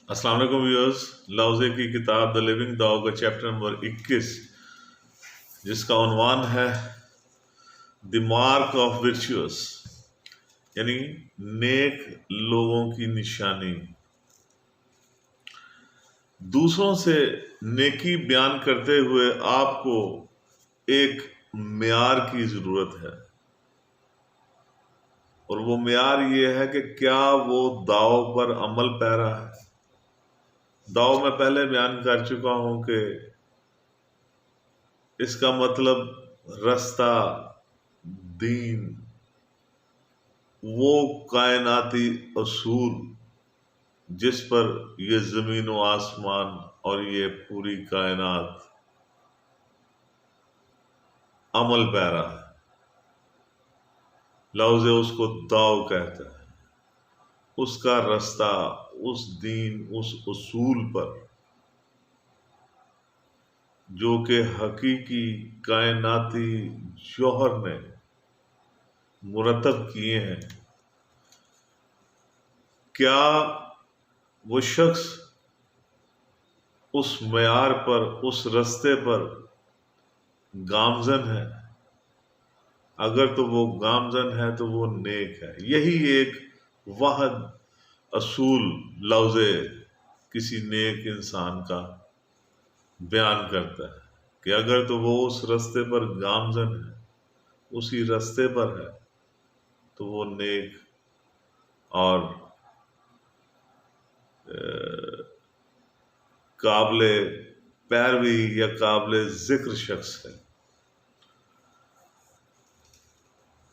السلام علیکم ویورز، لفظے کی کتاب دا لیونگ داؤ کا چیپٹر نمبر 21، جس کا عنوان ہے دی مارک آف ورچوس، یعنی نیک لوگوں کی نشانی۔ دوسروں سے نیکی بیان کرتے ہوئے آپ کو ایک معیار کی ضرورت ہے، اور وہ معیار یہ ہے کہ کیا وہ داؤ پر عمل پیرا ہے۔ داؤ میں پہلے بیان کر چکا ہوں کہ اس کا مطلب رستہ، دین، وہ کائناتی اصول جس پر یہ زمین و آسمان اور یہ پوری کائنات عمل پیرا ہے۔ لفظ اس کو داؤ کہتا ہے، اس کا رستہ، اس دین، اس اصول پر جو کہ حقیقی کائناتی جوہر نے مرتب کیے ہیں۔ کیا وہ شخص اس معیار پر، اس رستے پر گامزن ہے؟ اگر تو وہ گامزن ہے تو وہ نیک ہے۔ یہی ایک واحد اصول لفظ کسی نیک انسان کا بیان کرتا ہے کہ اگر تو وہ اس رستے پر گامزن ہے، اسی رستے پر ہے، تو وہ نیک اور قابل پیروی یا قابل ذکر شخص ہے۔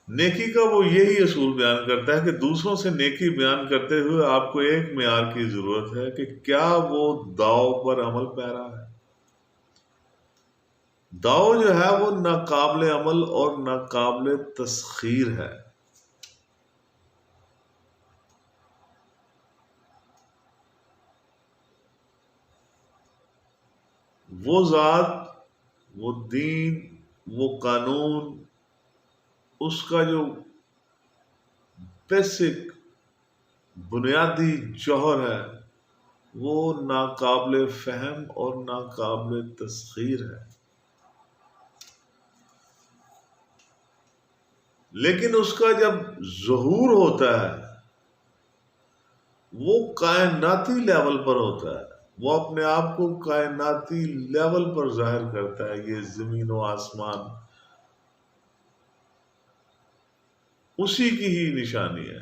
نیکی کا وہ یہی اصول بیان کرتا ہے کہ دوسروں سے نیکی بیان کرتے ہوئے آپ کو ایک معیار کی ضرورت ہے کہ کیا وہ داؤ پر عمل پیرا ہے۔ داؤ جو ہے وہ ناقابل عمل اور ناقابل تسخیر ہے۔ وہ ذات، وہ دین، وہ قانون، اس کا جو بیسک بنیادی جوہر ہے وہ ناقابل فہم اور ناقابل تسخیر ہے، لیکن اس کا جب ظہور ہوتا ہے وہ کائناتی لیول پر ہوتا ہے۔ وہ اپنے آپ کو کائناتی لیول پر ظاہر کرتا ہے۔ یہ زمین و آسمان اسی کی ہی نشانی ہے۔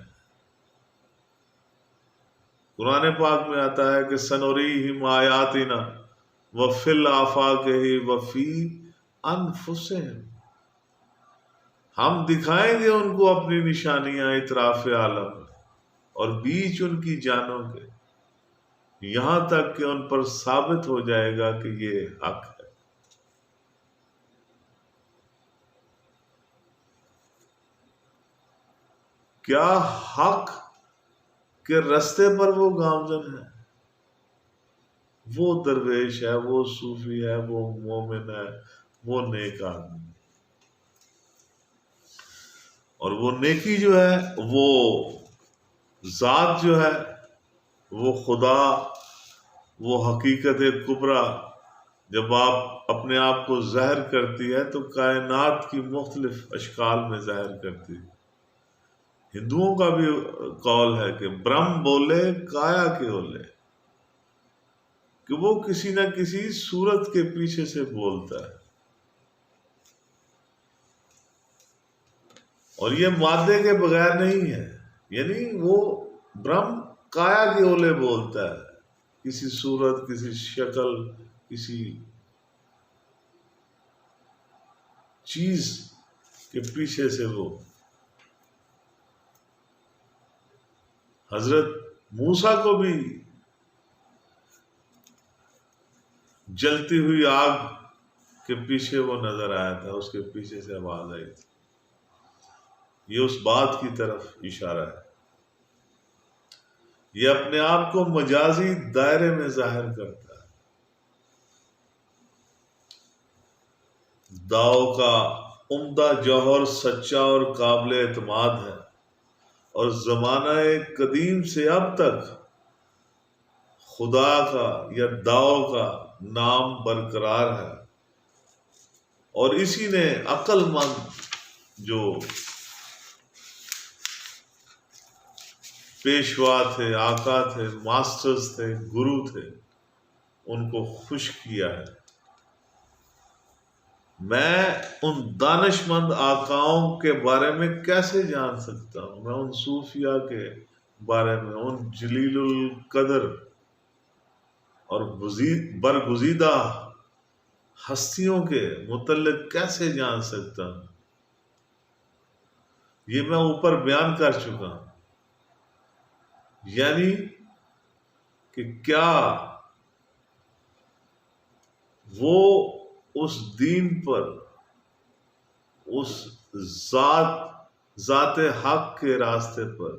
قرآن پاک میں آتا ہے کہ سنوریہم آیاتنا وفی الآفاق وفی انفسہم، ہم دکھائیں گے ان کو اپنی نشانیاں اطراف عالم اور بیچ ان کی جانوں کے، یہاں تک کہ ان پر ثابت ہو جائے گا کہ یہ حق ہے۔ کیا حق کے رستے پر وہ گامزن ہے؟ وہ درویش ہے، وہ صوفی ہے، وہ مومن ہے، وہ نیک آدمی۔ اور وہ نیکی جو ہے، وہ ذات جو ہے، وہ خدا، وہ حقیقت کبریٰ جب آپ اپنے آپ کو ظاہر کرتی ہے تو کائنات کی مختلف اشکال میں ظاہر کرتی ہے۔ ہندوؤں کا بھی قول ہے کہ برہم بولے کایا کے اولے، کہ وہ کسی نہ کسی صورت کے پیچھے سے بولتا ہے، اور یہ مادے کے بغیر نہیں ہے۔ یعنی وہ برہم کایا کے اولے بولتا ہے، کسی صورت، کسی شکل، کسی چیز کے پیچھے سے وہ۔ حضرت موسیٰ کو بھی جلتی ہوئی آگ کے پیچھے وہ نظر آیا تھا، اس کے پیچھے سے آواز آئی تھی۔ یہ اس بات کی طرف اشارہ ہے۔ یہ اپنے آپ کو مجازی دائرے میں ظاہر کرتا ہے۔ داؤ کا عمدہ جوہر سچا اور قابل اعتماد ہے، اور زمانہ قدیم سے اب تک خدا کا یا داؤ کا نام برقرار ہے، اور اسی نے عقل مند جو پیشوا تھے، آقا تھے، ماسٹرز تھے، گرو تھے، ان کو خوش کیا ہے۔ میں ان دانش مند آقاؤں کے بارے میں کیسے جان سکتا ہوں؟ میں ان صوفیاء کے بارے میں، ان جلیل القدر اور برگزیدہ ہستیوں کے متعلق کیسے جان سکتا ہوں؟ یہ میں اوپر بیان کر چکا ہوں۔ یعنی کہ کیا وہ اس دین پر، اس ذات حق کے راستے پر،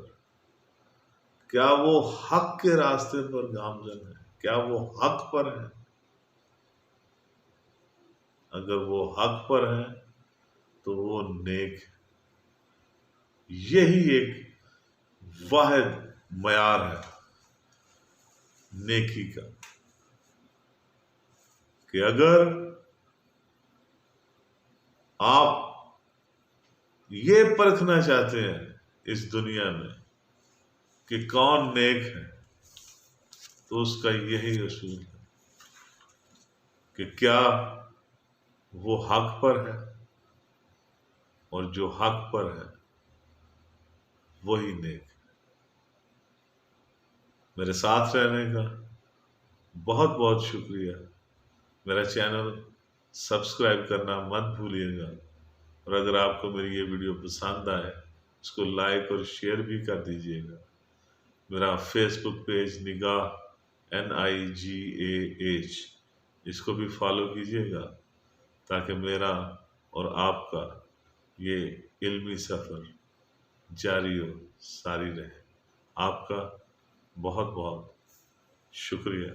کیا وہ حق کے راستے پر گامزن ہے؟ کیا وہ حق پر ہیں؟ اگر وہ حق پر ہیں تو وہ نیک ہے۔ یہی ایک واحد معیار ہے نیکی کا، کہ اگر آپ یہ پرکھنا چاہتے ہیں اس دنیا میں کہ کون نیک ہے، تو اس کا یہی اصول ہے کہ کیا وہ حق پر ہے، اور جو حق پر ہے وہی نیک ہے۔ میرے ساتھ رہنے کا بہت بہت شکریہ۔ میرا چینل سبسکرائب کرنا مت بھولیے گا، اور اگر آپ کو میری یہ ویڈیو پسند آئے اس کو لائک اور شیئر بھی کر دیجیے گا۔ میرا فیس بک پیج نگاہ NIGAH، اس کو بھی فالو کیجیے گا، تاکہ میرا اور آپ کا یہ علمی سفر جاری و ساری رہے۔ آپ کا بہت بہت شکریہ۔